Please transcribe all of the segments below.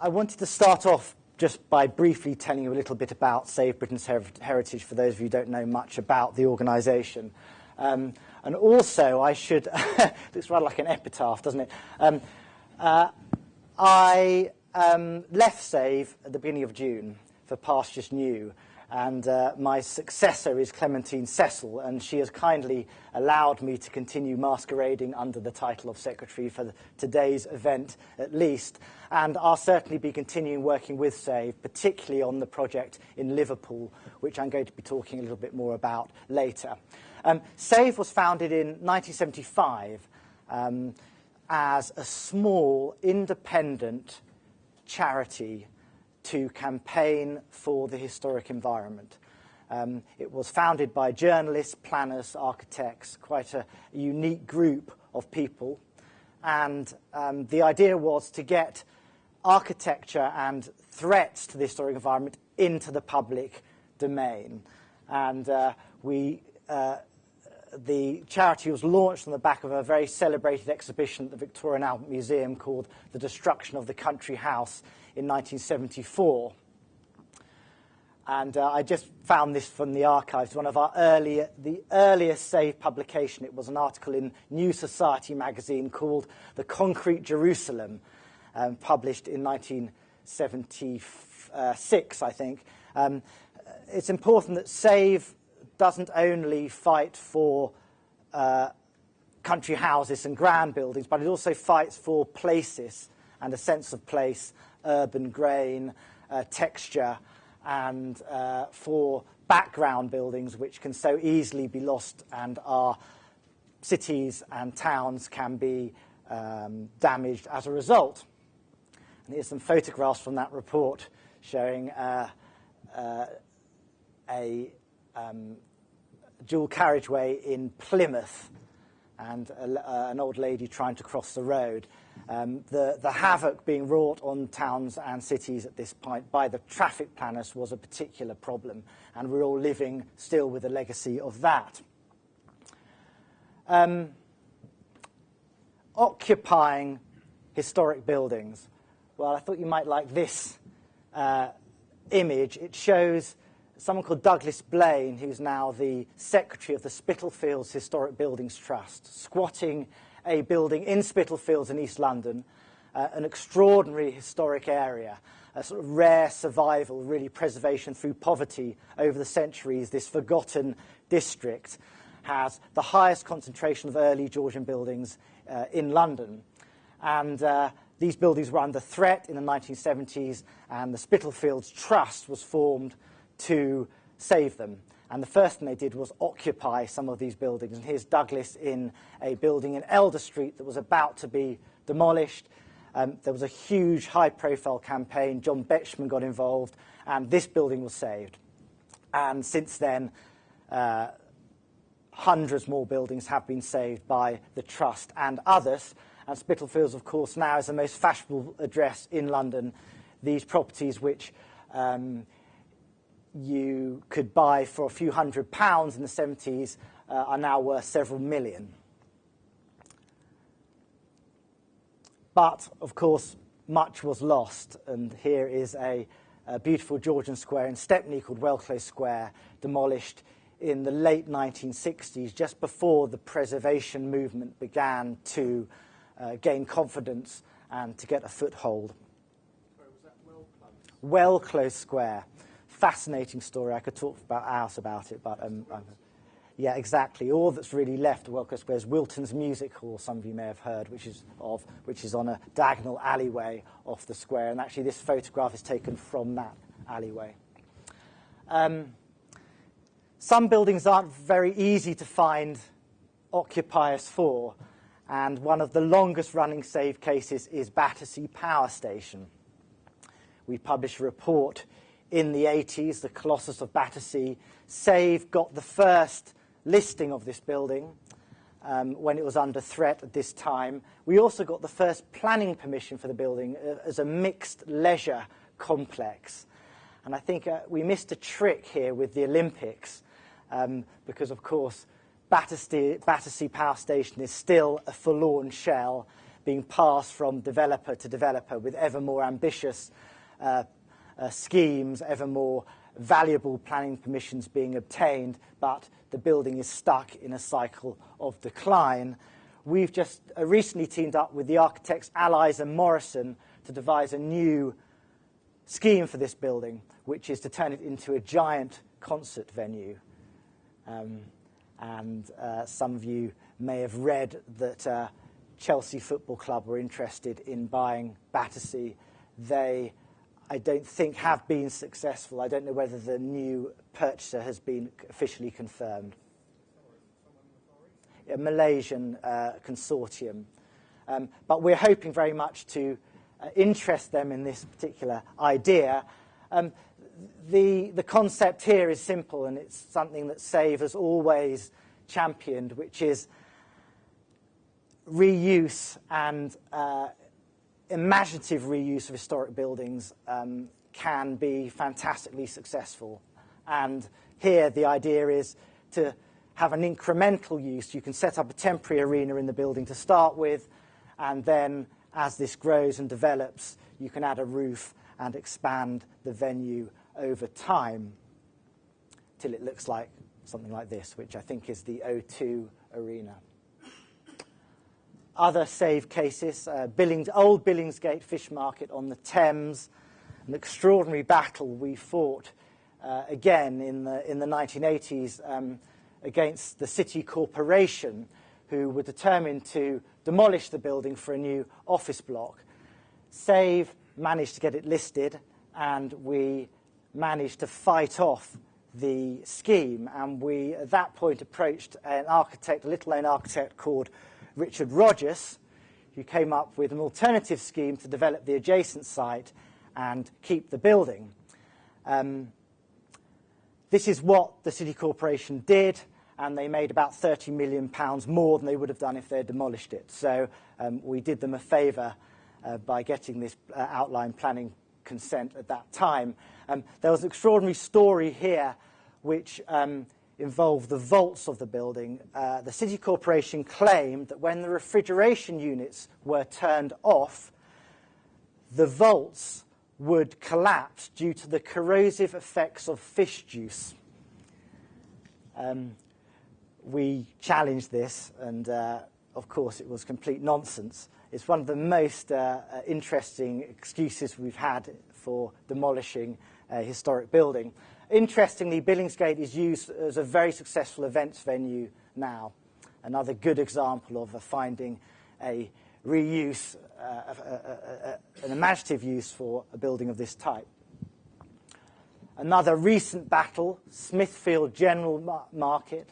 I wanted to start off just by briefly telling you a little bit about Save Britain's Heritage, for those of you who don't know much about the organisation. And also, I should, looks rather like an epitaph, doesn't it? I left Save at the beginning of June for Pastures New, and my successor is Clementine Cecil, and she has kindly allowed me to continue masquerading under the title of Secretary for today's event at least, and I'll certainly be continuing working with Save, particularly on the project in Liverpool, which I'm going to be talking a little bit more about later. Save was founded in 1975 as a small, independent charity to campaign for the historic environment. It was founded by journalists, planners, architects, quite a unique group of people. And the idea was to get architecture and threats to the historic environment into the public domain. And the charity was launched on the back of a very celebrated exhibition at the Victoria and Albert Museum called The Destruction of the Country House in 1974. And I just found this from the archives, one of our the earliest Save publication. It was an article in New Society magazine called The Concrete Jerusalem, published in 1976, I think. It's important that Save doesn't only fight for country houses and grand buildings, but it also fights for places and a sense of place, urban grain, texture, and for background buildings which can so easily be lost, and our cities and towns can be damaged as a result. And here's some photographs from that report showing a dual carriageway in Plymouth and an old lady trying to cross the road. The havoc being wrought on towns and cities at this point by the traffic planners was a particular problem, and we're all living still with the legacy of that. Occupying historic buildings. Well, I thought you might like this image. It shows someone called Douglas Blaine, who's now the secretary of the Spitalfields Historic Buildings Trust, squatting a building in Spitalfields in East London, an extraordinary historic area, a sort of rare survival, really preservation through poverty over the centuries. This forgotten district has the highest concentration of early Georgian buildings in London. And these buildings were under threat in the 1970s, and the Spitalfields Trust was formed to save them. And the first thing they did was occupy some of these buildings. And here's Douglas in a building in Elder Street that was about to be demolished. There was a huge high-profile campaign. John Betchman got involved, and this building was saved. And since then, hundreds more buildings have been saved by the Trust and others. And Spitalfields, of course, now is the most fashionable address in London. These properties which you could buy for a few £100s in the 70s are now worth several million. But, of course, much was lost, and here is a beautiful Georgian square in Stepney called Wellclose Square, demolished in the late 1960s, just before the preservation movement began to gain confidence and to get a foothold. Sorry, was that Wellclose? Wellclose Square. Fascinating story. I could talk for hours about it, but yeah, exactly. All that's really left of Wellclose Square is Wilton's Music Hall, some of you may have heard, which is on a diagonal alleyway off the square. And actually, this photograph is taken from that alleyway. Some buildings aren't very easy to find occupiers for, and one of the longest-running Save cases is Battersea Power Station. We published a report in the 80s, the Colossus of Battersea. Save got the first listing of this building when it was under threat at this time. We also got the first planning permission for the building as a mixed leisure complex. And I think we missed a trick here with the Olympics because, of course, Battersea Power Station is still a forlorn shell. being passed from developer to developer with ever more ambitious schemes, ever more valuable planning permissions being obtained, but the building is stuck in a cycle of decline. We've just recently teamed up with the architects Allies and Morrison to devise a new scheme for this building, which is to turn it into a giant concert venue. Some of you may have read that Chelsea Football Club were interested in buying Battersea. They, I don't think, have been successful. I don't know whether the new purchaser has been officially confirmed. A Malaysian consortium. But we're hoping very much to interest them in this particular idea. The concept here is simple, and it's something that SAVE has always championed, which is reuse and imaginative reuse of historic buildings can be fantastically successful. And here the idea is to have an incremental use. You can set up a temporary arena in the building to start with, and then as this grows and develops, you can add a roof and expand the venue over time till it looks like something like this, which I think is the O2 Arena. Other SAVE cases, old Billingsgate Fish Market on the Thames, an extraordinary battle we fought again in the 1980s against the City Corporation, who were determined to demolish the building for a new office block. SAVE managed to get it listed, and we managed to fight off the scheme. And we, at that point, approached an architect, a little-known architect called Richard Rogers, who came up with an alternative scheme to develop the adjacent site and keep the building. This is what the City Corporation did, and they made about £30 million more than they would have done if they had demolished it. So we did them a favour by getting this outline planning consent at that time. There was an extraordinary story here which involved the vaults of the building. The City Corporation claimed that when the refrigeration units were turned off, the vaults would collapse due to the corrosive effects of fish juice. We challenged this, and of course it was complete nonsense. It's one of the most interesting excuses we've had for demolishing a historic building. Interestingly, Billingsgate is used as a very successful events venue now. Another good example of finding a reuse, an imaginative use for a building of this type. Another recent battle, Smithfield General Market,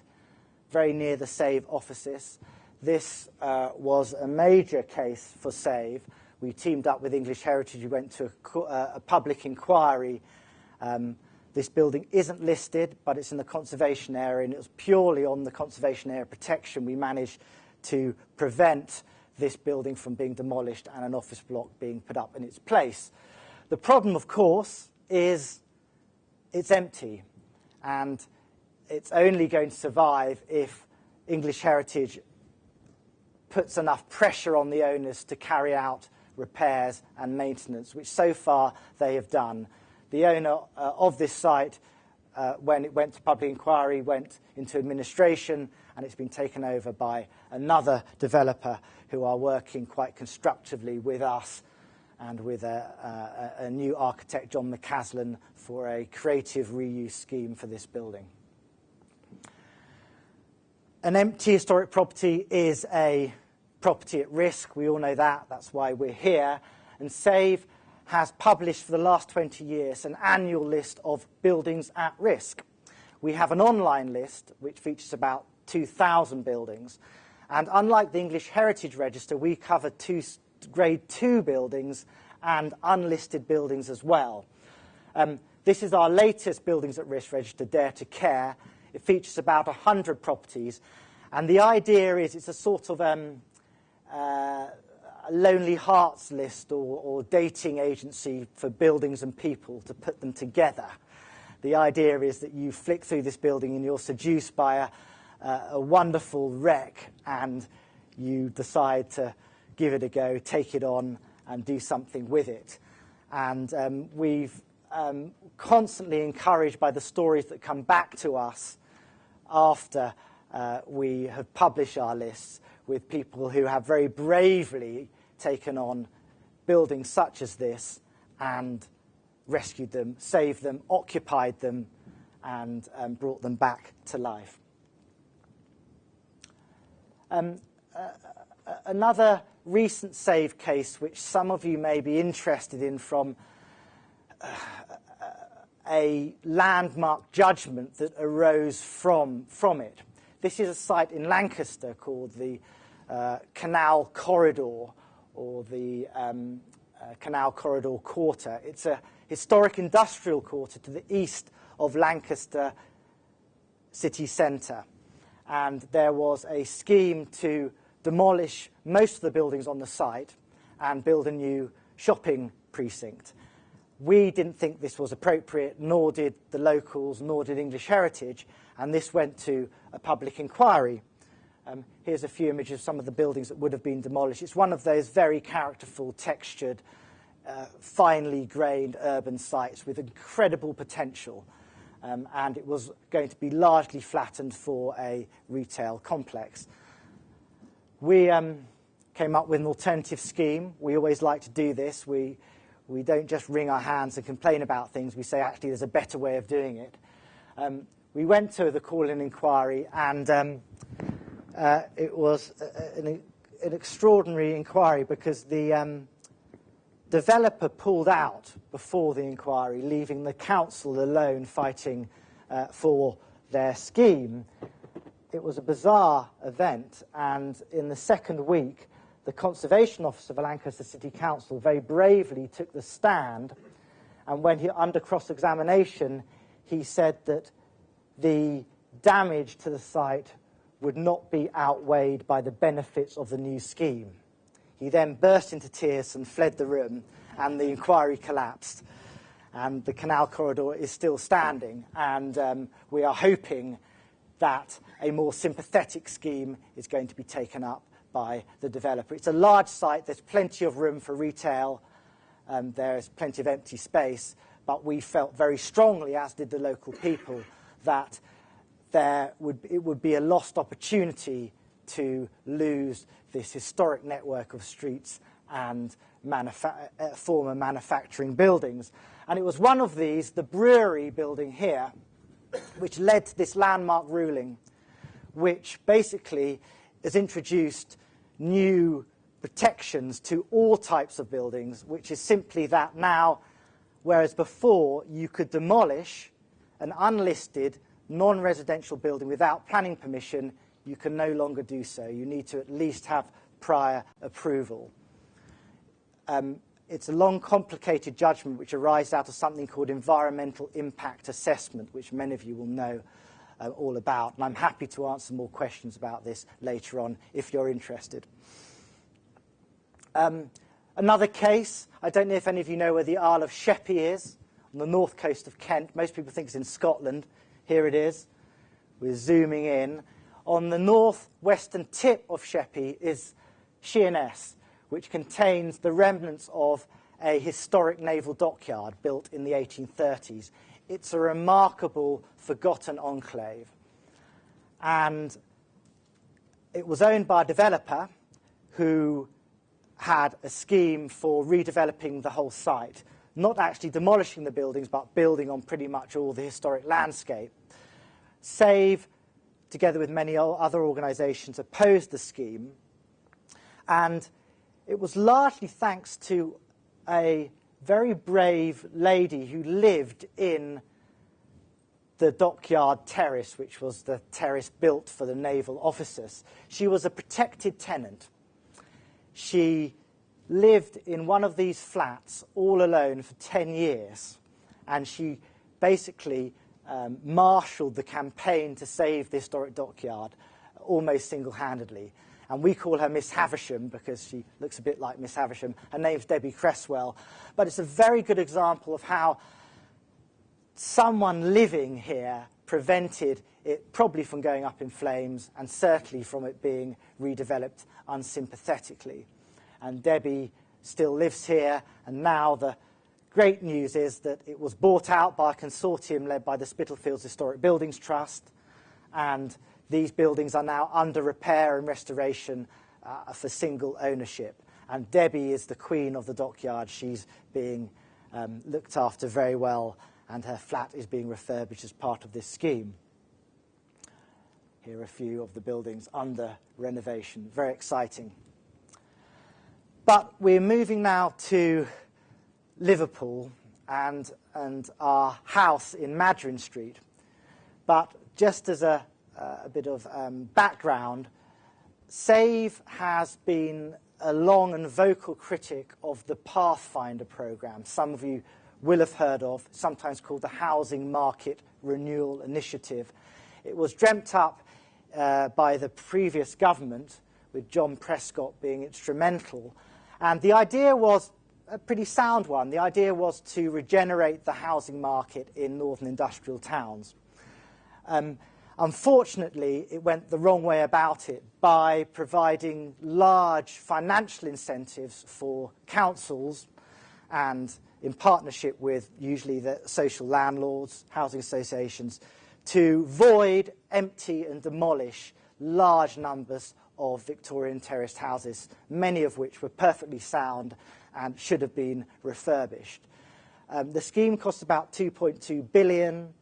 very near the SAVE offices. This was a major case for SAVE. We teamed up with English Heritage. We went to a public inquiry. This building isn't listed, but it's in the conservation area, and it was purely on the conservation area protection we managed to prevent this building from being demolished and an office block being put up in its place. The problem, of course, is it's empty, and it's only going to survive if English Heritage puts enough pressure on the owners to carry out repairs and maintenance, which so far they have done. The owner of this site, when it went to public inquiry, went into administration, and it's been taken over by another developer who are working quite constructively with us and with a new architect, John McCaslin, for a creative reuse scheme for this building. An empty historic property is a property at risk. We all know that. That's why we're here. And SAVE has published for the last 20 years an annual list of buildings at risk. We have an online list which features about 2,000 buildings. And unlike the English Heritage Register, we cover Grade 2 buildings and unlisted buildings as well. This is our latest Buildings at Risk register, Dare to Care. It features about 100 properties. And the idea is it's a sort of Lonely Hearts list or dating agency for buildings and people to put them together. The idea is that you flick through this building and you're seduced by a wonderful wreck, and you decide to give it a go, take it on, and do something with it. And we've constantly encouraged by the stories that come back to us after we have published our lists, with people who have very bravely taken on buildings such as this and rescued them, saved them, occupied them, and brought them back to life. Another recent save case, which some of you may be interested in from a landmark judgment that arose from it. This is a site in Lancaster called the Canal Corridor, or the Canal Corridor Quarter. It's a historic industrial quarter to the east of Lancaster city centre. And there was a scheme to demolish most of the buildings on the site and build a new shopping precinct. We didn't think this was appropriate, nor did the locals, nor did English Heritage, and this went to a public inquiry. Here's a few images of some of the buildings that would have been demolished. It's one of those very characterful, textured, finely grained urban sites with incredible potential. And it was going to be largely flattened for a retail complex. We came up with an alternative scheme. We always like to do this. We don't just wring our hands and complain about things. We say, actually, there's a better way of doing it. We went to the call-in inquiry, and it was an extraordinary inquiry because the developer pulled out before the inquiry, leaving the council alone fighting for their scheme. It was a bizarre event, and in the second week, the Conservation Officer for Lancaster City Council very bravely took the stand, and when he, under cross-examination, he said that the damage to the site would not be outweighed by the benefits of the new scheme. He then burst into tears and fled the room, and the inquiry collapsed. And the canal corridor is still standing, and we are hoping that a more sympathetic scheme is going to be taken up by the developer. It's a large site. There's plenty of room for retail. There's plenty of empty space. But we felt very strongly, as did the local people, that it would be a lost opportunity to lose this historic network of streets and former manufacturing buildings. And it was one of these, the brewery building here, which led to this landmark ruling, which basically has introduced new protections to all types of buildings, which is simply that now, whereas before you could demolish an unlisted non-residential building without planning permission, you can no longer do so. You need to at least have prior approval. It's a long, complicated judgment which arises out of something called environmental impact assessment, which many of you will know all about. And I'm happy to answer more questions about this later on if you're interested. Another case, I don't know if any of you know where the Isle of Sheppey is, on the north coast of Kent. Most people think it's in Scotland. Here it is. We're zooming in. On the northwestern tip of Sheppey is Sheerness, which contains the remnants of a historic naval dockyard built in the 1830s. It's a remarkable, forgotten enclave. And it was owned by a developer who had a scheme for redeveloping the whole site, not actually demolishing the buildings, but building on pretty much all the historic landscape. SAVE, together with many other organisations, opposed the scheme, and it was largely thanks to a very brave lady who lived in the dockyard terrace, which was the terrace built for the naval officers. She was a protected tenant. She lived in one of these flats all alone for 10 years, and she basically marshalled the campaign to save the historic dockyard almost single-handedly. And we call her Miss Havisham because she looks a bit like Miss Havisham. Her name's Debbie Cresswell. But it's a very good example of how someone living here prevented it probably from going up in flames and certainly from it being redeveloped unsympathetically. and Debbie still lives here. And now the great news is that it was bought out by a consortium led by the Spitalfields Historic Buildings Trust, and these buildings are now under repair and restoration for single ownership. And Debbie is the queen of the dockyard. She's being looked after very well, and her flat is being refurbished as part of this scheme. Here are a few of the buildings under renovation. Very exciting. But we're moving now to Liverpool and our house in Madryn Street. But just as a bit of background, SAVE has been a long and vocal critic of the Pathfinder programme. Some of you will have heard of, sometimes called the Housing Market Renewal Initiative. It was dreamt up by the previous government, with John Prescott being instrumental. And the idea was a pretty sound one. The idea was to regenerate the housing market in northern industrial towns. Unfortunately, it went the wrong way about it by providing large financial incentives for councils and in partnership with usually the social landlords, housing associations, to void, empty and demolish large numbers of Victorian terraced houses, many of which were perfectly sound and should have been refurbished. The scheme cost about £2.2 billion.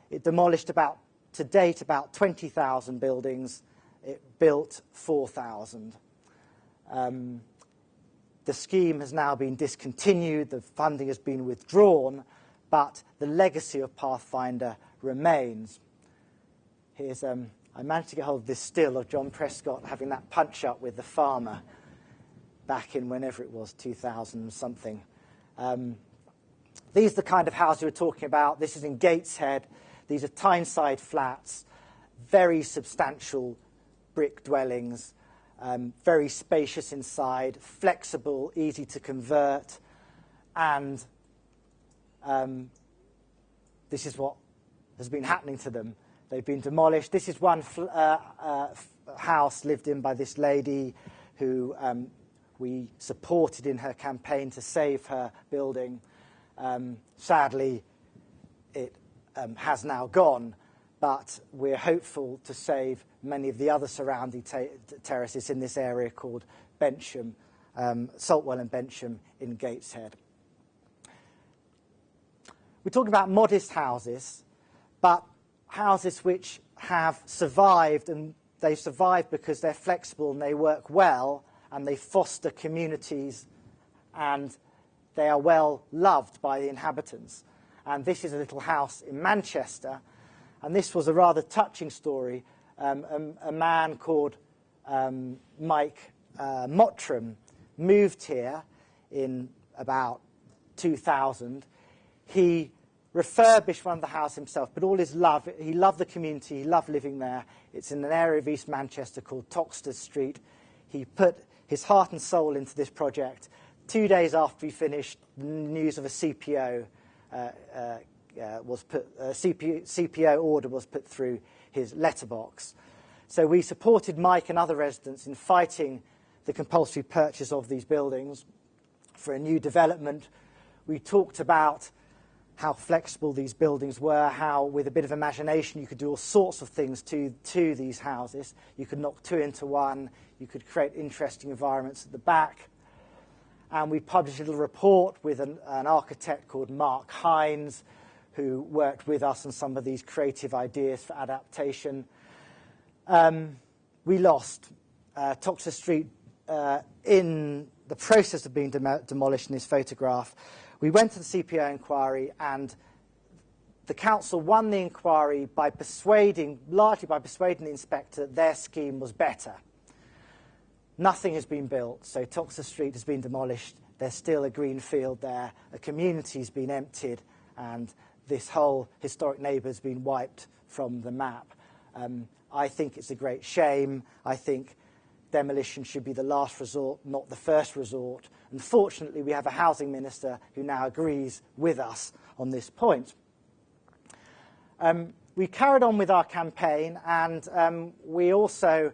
It demolished to date about 20,000 buildings. It built 4,000. The scheme has now been discontinued. The funding has been withdrawn, but the legacy of Pathfinder remains. Here's I managed to get hold of this still of John Prescott having that punch-up with the farmer back in whenever it was, 2000-something. These are the kind of houses we're talking about. This is in Gateshead. These are Tyneside flats, very substantial brick dwellings, very spacious inside, flexible, easy to convert, and this is what has been happening to them. They've been demolished. This is one house lived in by this lady who we supported in her campaign to save her building. Sadly, it has now gone, but we're hopeful to save many of the other surrounding terraces in this area called Bensham, Saltwell and Bensham in Gateshead. We're talking about modest houses, but houses which have survived, and they survive because they're flexible and they work well and they foster communities and they are well loved by the inhabitants. And this is a little house in Manchester, and this was a rather touching story. A man called Mike Mottram moved here in about 2000. He refurbished one of the houses himself, but all his love, he loved the community, he loved living there. It's in an area of East Manchester called Toxteth Street. He put his heart and soul into this project. 2 days after he finished, news of a CPO CPO order was put through his letterbox. So we supported Mike and other residents in fighting the compulsory purchase of these buildings for a new development. We talked about how flexible these buildings were, how with a bit of imagination you could do all sorts of things to these houses. You could knock two into one, you could create interesting environments at the back. And we published a little report with an architect called Mark Hines, who worked with us on some of these creative ideas for adaptation. We lost. Toxteth Street, in the process of being demolished in this photograph, we went to the CPO inquiry, and the council won the inquiry by largely by persuading the inspector that their scheme was better. Nothing has been built, so Toxteth Street has been demolished. There's still a green field there. A community's been emptied, and this whole historic neighbourhood has been wiped from the map. I think it's a great shame. I think demolition should be the last resort, not the first resort. Unfortunately, we have a housing minister who now agrees with us on this point. We carried on with our campaign, and we also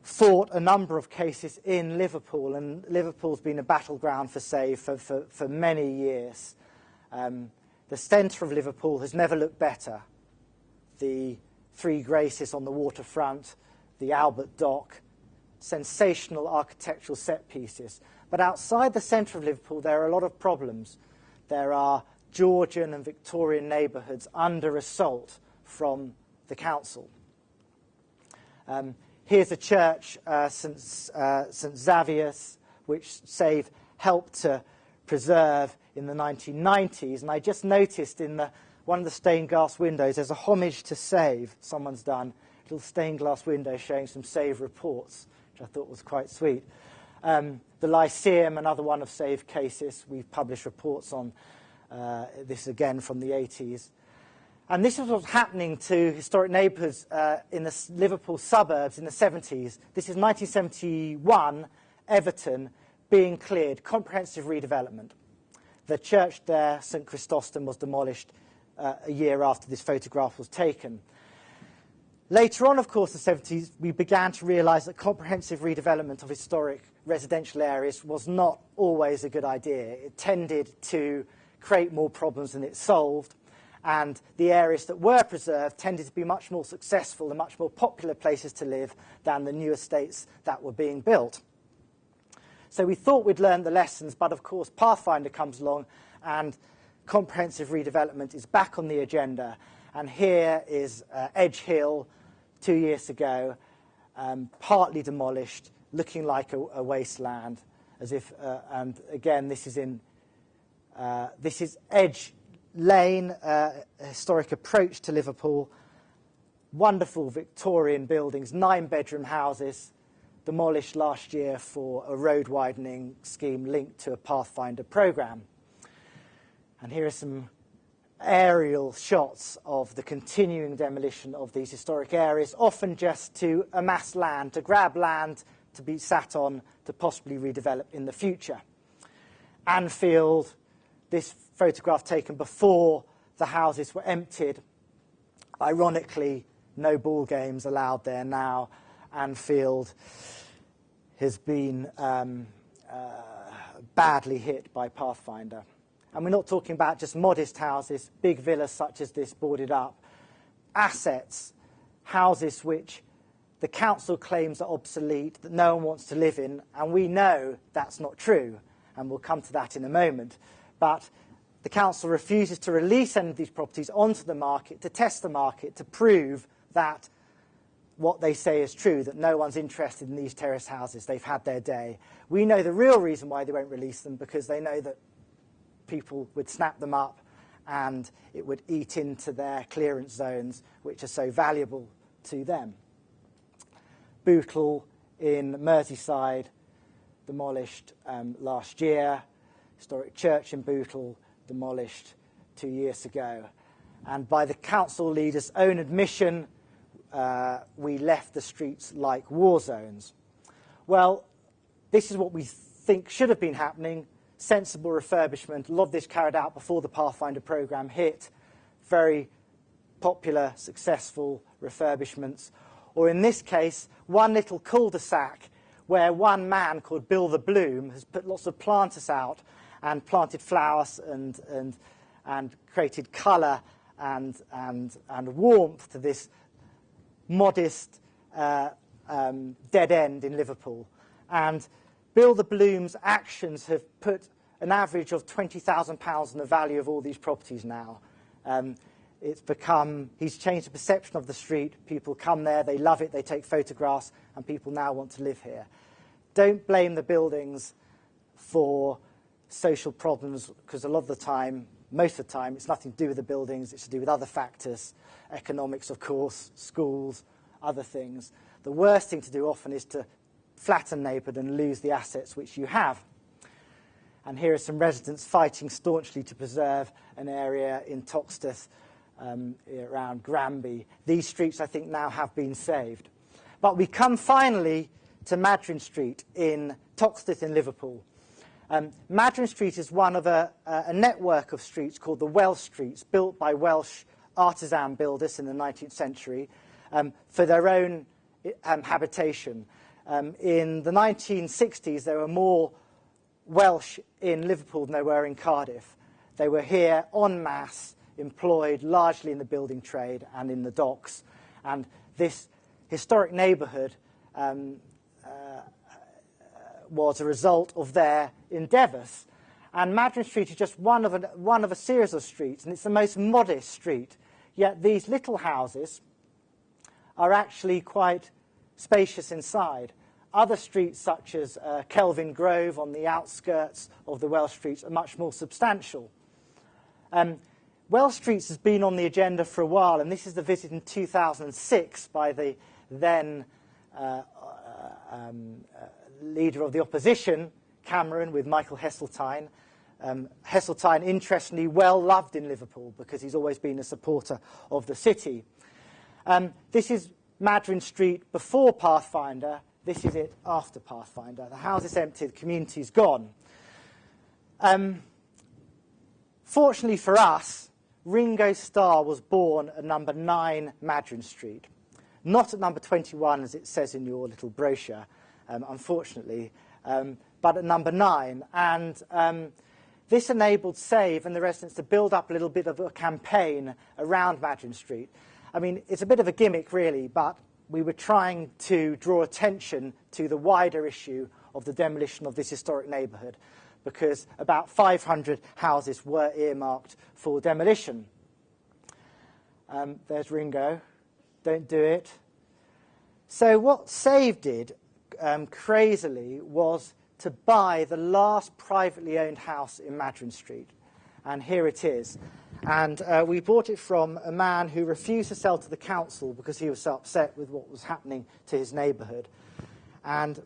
fought a number of cases in Liverpool, and Liverpool's been a battleground for save for many years. The centre of Liverpool has never looked better. The Three Graces on the waterfront, the Albert Dock, sensational architectural set pieces. But outside the centre of Liverpool, there are a lot of problems. There are Georgian and Victorian neighbourhoods under assault from the council. Here's a church, St Xavier's, which Save helped to preserve in the 1990s. And I just noticed in one of the stained glass windows, there's a homage to Save someone's done, a little stained glass window showing some Save reports, which I thought was quite sweet. The Lyceum, another one of Save cases. We've published reports on this again from the 80s. And this is what's happening to historic neighbourhoods in the Liverpool suburbs in the 70s. This is 1971, Everton, being cleared, comprehensive redevelopment. The church there, St Christostom, was demolished a year after this photograph was taken. Later on, of course, in the 70s, we began to realise that comprehensive redevelopment of historic residential areas was not always a good idea. It tended to create more problems than it solved, and the areas that were preserved tended to be much more successful and much more popular places to live than the new estates that were being built. So we thought we'd learned the lessons, but of course Pathfinder comes along and comprehensive redevelopment is back on the agenda. And here is Edge Hill 2 years ago, partly demolished, looking like a wasteland, as if, and again, this is Edge Lane, a historic approach to Liverpool. Wonderful Victorian buildings, 9-bedroom houses, demolished last year for a road widening scheme linked to a Pathfinder programme. And here are some aerial shots of the continuing demolition of these historic areas, often just to amass land, to grab land to be sat on, to possibly redevelop in the future. Anfield, this photograph taken before the houses were emptied. Ironically, no ball games allowed there now. Anfield has been badly hit by Pathfinder. And we're not talking about just modest houses, big villas such as this boarded up. Assets, houses which the council claims are obsolete, that no one wants to live in, and we know that's not true, and we'll come to that in a moment. But the council refuses to release any of these properties onto the market, to test the market, to prove that what they say is true, that no one's interested in these terrace houses. They've had their day. We know the real reason why they won't release them, because they know that people would snap them up and it would eat into their clearance zones, which are so valuable to them. Bootle in Merseyside, demolished last year. Historic church in Bootle, demolished 2 years ago. And by the council leaders' own admission, we left the streets like war zones. Well, this is what we think should have been happening. Sensible refurbishment, a lot of this carried out before the Pathfinder programme hit. Very popular, successful refurbishments. Or in this case, one little cul-de-sac where one man called Bill the Bloom has put lots of planters out and planted flowers and created colour and warmth to this modest dead end in Liverpool. And Bill the Bloom's actions have put an average of £20,000 in the value of all these properties now. He's changed the perception of the street. People come there, they love it, they take photographs, and people now want to live here. Don't blame the buildings for social problems, because a lot of the time, most of the time, it's nothing to do with the buildings, it's to do with other factors, economics, of course, schools, other things. The worst thing to do often is to flatten neighbourhood and lose the assets which you have. And here are some residents fighting staunchly to preserve an area in Toxteth around Granby. These streets, I think, now have been saved. But we come finally to Madryn Street in Toxteth in Liverpool. Madryn Street is one of a network of streets called the Welsh Streets, built by Welsh artisan builders in the 19th century for their own habitation. In the 1960s, there were more Welsh in Liverpool than there were in Cardiff. They were here en masse, employed largely in the building trade and in the docks. And this historic neighbourhood was a result of their endeavours. And Madryn Street is just one of a series of streets, and it's the most modest street. Yet these little houses are actually quite spacious inside. Other streets, such as Kelvin Grove on the outskirts of the Welsh streets, are much more substantial. Welsh Streets has been on the agenda for a while, and this is the visit in 2006 by the then leader of the opposition, Cameron, with Michael Heseltine. Heseltine, interestingly, well loved in Liverpool because he's always been a supporter of the city. This is Madryn Street before Pathfinder. This is it after Pathfinder. The house is empty, the community's gone. Fortunately for us, Ringo Starr was born at number 9 Madryn Street. Not at number 21, as it says in your little brochure, unfortunately, but at number 9. And this enabled Save and the residents to build up a little bit of a campaign around Madryn Street. I mean, it's a bit of a gimmick, really, but we were trying to draw attention to the wider issue of the demolition of this historic neighbourhood, because about 500 houses were earmarked for demolition. There's Ringo. Don't do it. So what Save did, crazily, was to buy the last privately owned house in Madryn Street. And here it is. And we bought it from a man who refused to sell to the council because he was so upset with what was happening to his neighbourhood. And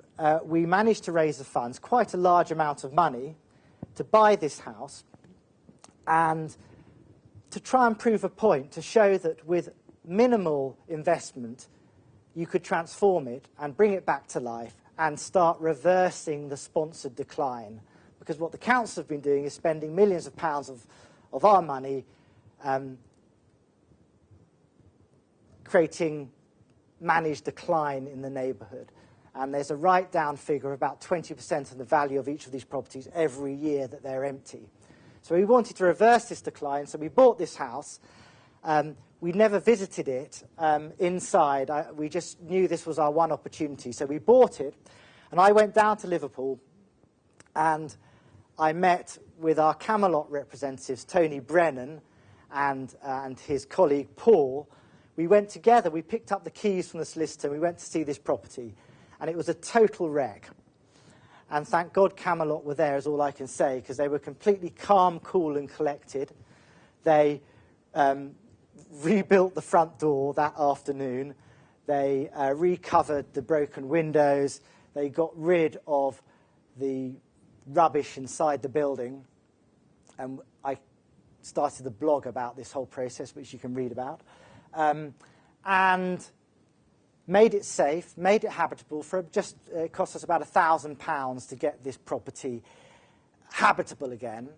we managed to raise the funds, quite a large amount of money, to buy this house and to try and prove a point, to show that with minimal investment, you could transform it and bring it back to life and start reversing the sponsored decline. Because what the council have been doing is spending millions of pounds of our money creating managed decline in the neighbourhood. And there's a write-down figure of about 20% of the value of each of these properties every year that they're empty. So we wanted to reverse this decline, so we bought this house. We never visited it inside. We just knew this was our one opportunity. So we bought it, and I went down to Liverpool, and I met with our Camelot representatives, Tony Brennan and his colleague Paul. We went together, we picked up the keys from the solicitor, and we went to see this property. And it was a total wreck. And thank God Camelot were there, is all I can say, because they were completely calm, cool, and collected. They rebuilt the front door that afternoon. They recovered the broken windows. They got rid of the rubbish inside the building. And I started a blog about this whole process, which you can read about. And made it safe, made it habitable for just, it cost us about £1,000 to get this property habitable again.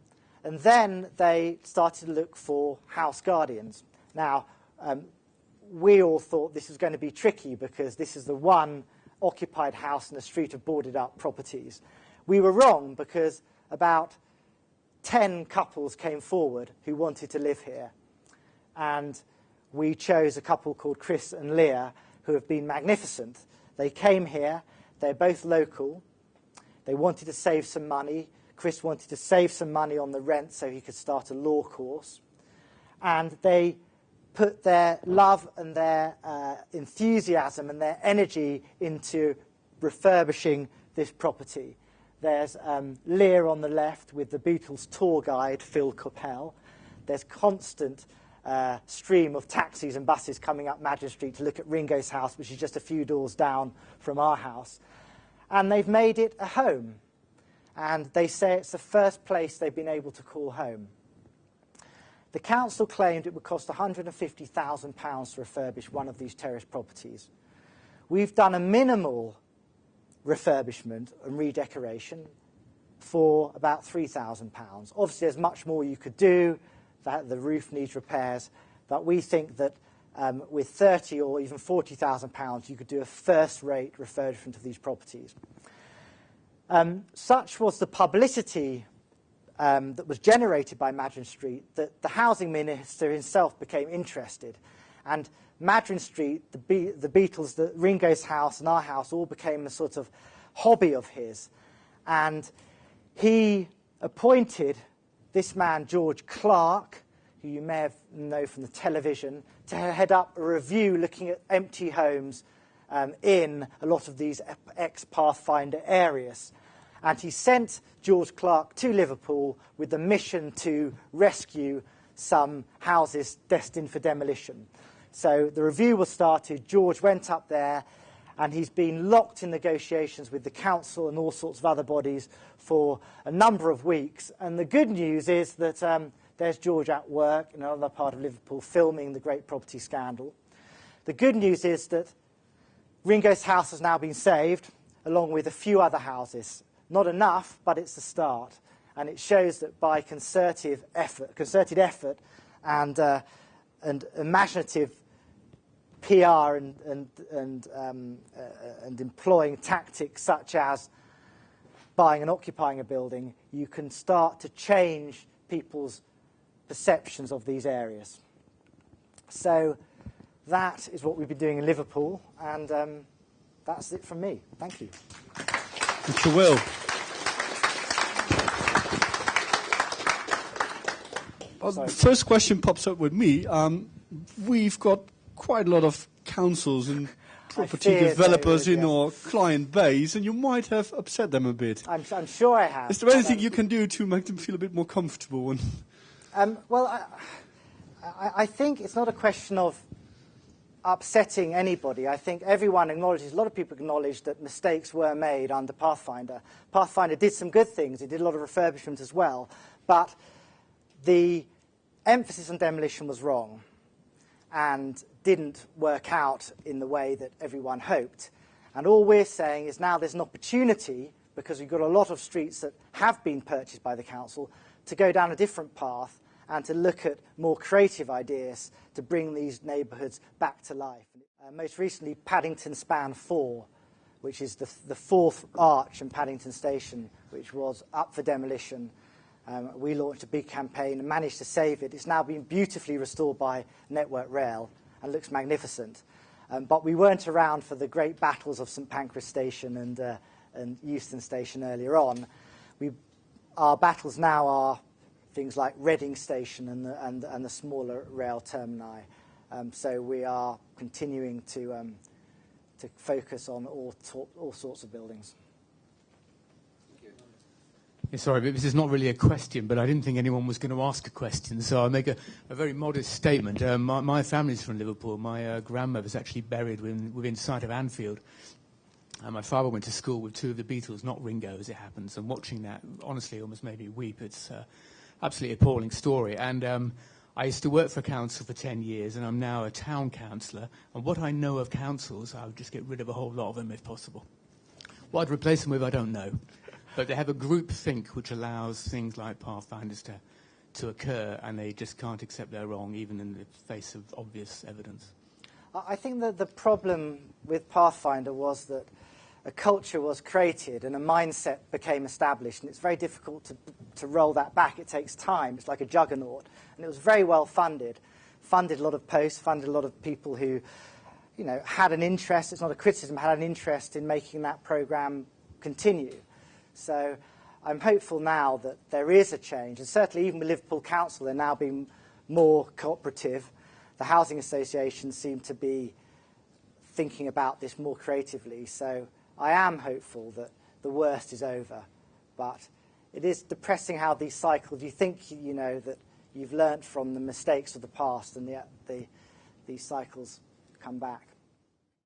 And then they started to look for house guardians. Now, we all thought this was going to be tricky because this is the one occupied house in a street of boarded up properties. We were wrong because about 10 couples came forward who wanted to live here. And we chose a couple called Chris and Leah, who have been magnificent. They came here, they're both local, they wanted to save some money. Chris wanted to save some money on the rent so he could start a law course. And they put their love and their enthusiasm and their energy into refurbishing this property. There's Leah on the left with the Beatles tour guide, Phil Coppell. There's constant stream of taxis and buses coming up Madryn Street to look at Ringo's house, which is just a few doors down from our house. And they've made it a home. And they say it's the first place they've been able to call home. The council claimed it would cost £150,000 to refurbish one of these terraced properties. We've done a minimal refurbishment and redecoration for about £3,000. Obviously, there's much more you could do. That the roof needs repairs, but we think that with 30 or even £40,000, you could do a first-rate refurbishment of these properties. Such was the publicity that was generated by Madryn Street that the housing minister himself became interested. And Madryn Street, the Beatles, Ringo's house and our house all became a sort of hobby of his. And he appointed this man, George Clark, who you may know from the television, to head up a review looking at empty homes in a lot of these ex-Pathfinder areas. And he sent George Clark to Liverpool with the mission to rescue some houses destined for demolition. So the review was started, George went up there, and he's been locked in negotiations with the council and all sorts of other bodies for a number of weeks. And the good news is that there's George at work in another part of Liverpool filming the great property scandal. The good news is that Ringo's house has now been saved, along with a few other houses. Not enough, but it's a start. And it shows that by concerted effort and imaginative PR and employing tactics such as buying and occupying a building, you can start to change people's perceptions of these areas. So that is what we've been doing in Liverpool, and that's it from me. Thank you. Mr. Will. The first question pops up with me. We've got quite a lot of councils and property developers in our client base, and you might have upset them a bit. I'm sure I have. Is there anything you can do to make them feel a bit more comfortable? Well, I think it's not a question of upsetting anybody. I think everyone acknowledges, a lot of people acknowledge that mistakes were made under Pathfinder. Pathfinder did some good things. It did a lot of refurbishment as well. But the emphasis on demolition was wrong and didn't work out in the way that everyone hoped. And all we're saying is now there's an opportunity, because we've got a lot of streets that have been purchased by the council, to go down a different path and to look at more creative ideas to bring these neighbourhoods back to life. Most recently, Paddington Span 4, which is the fourth arch in Paddington Station, which was up for demolition. We launched a big campaign and managed to save it. It's now been beautifully restored by Network Rail and looks magnificent. But we weren't around for the great battles of St Pancras Station and Euston Station earlier on. Our battles now are things like Reading Station and the smaller rail termini. So we are continuing to focus on all sorts of buildings. Yeah, sorry, but this is not really a question, but I didn't think anyone was going to ask a question, so I'll make a very modest statement. My family's from Liverpool. My grandmother's actually buried within sight of Anfield. And my father went to school with two of the Beatles, not Ringo, as it happens. And watching that, honestly, almost made me weep. It's absolutely appalling story. And I used to work for a council for 10 years, and I'm now a town councillor. And what I know of councils, I would just get rid of a whole lot of them if possible. What I'd replace them with, I don't know. But they have a group think which allows things like Pathfinders to occur, and they just can't accept they're wrong, even in the face of obvious evidence. I think that the problem with Pathfinder was that a culture was created and a mindset became established, and it's very difficult to roll that back. It takes time. It's like a juggernaut. And it was very well funded. Funded a lot of posts, funded a lot of people who, had an interest. It's not a criticism, had an interest in making that programme continue. So I'm hopeful now that there is a change. And certainly even with Liverpool Council, they're now being more cooperative. The housing associations seem to be thinking about this more creatively. So I am hopeful that the worst is over. But it is depressing how these cycles, you think, that you've learnt from the mistakes of the past, and yet these cycles come back.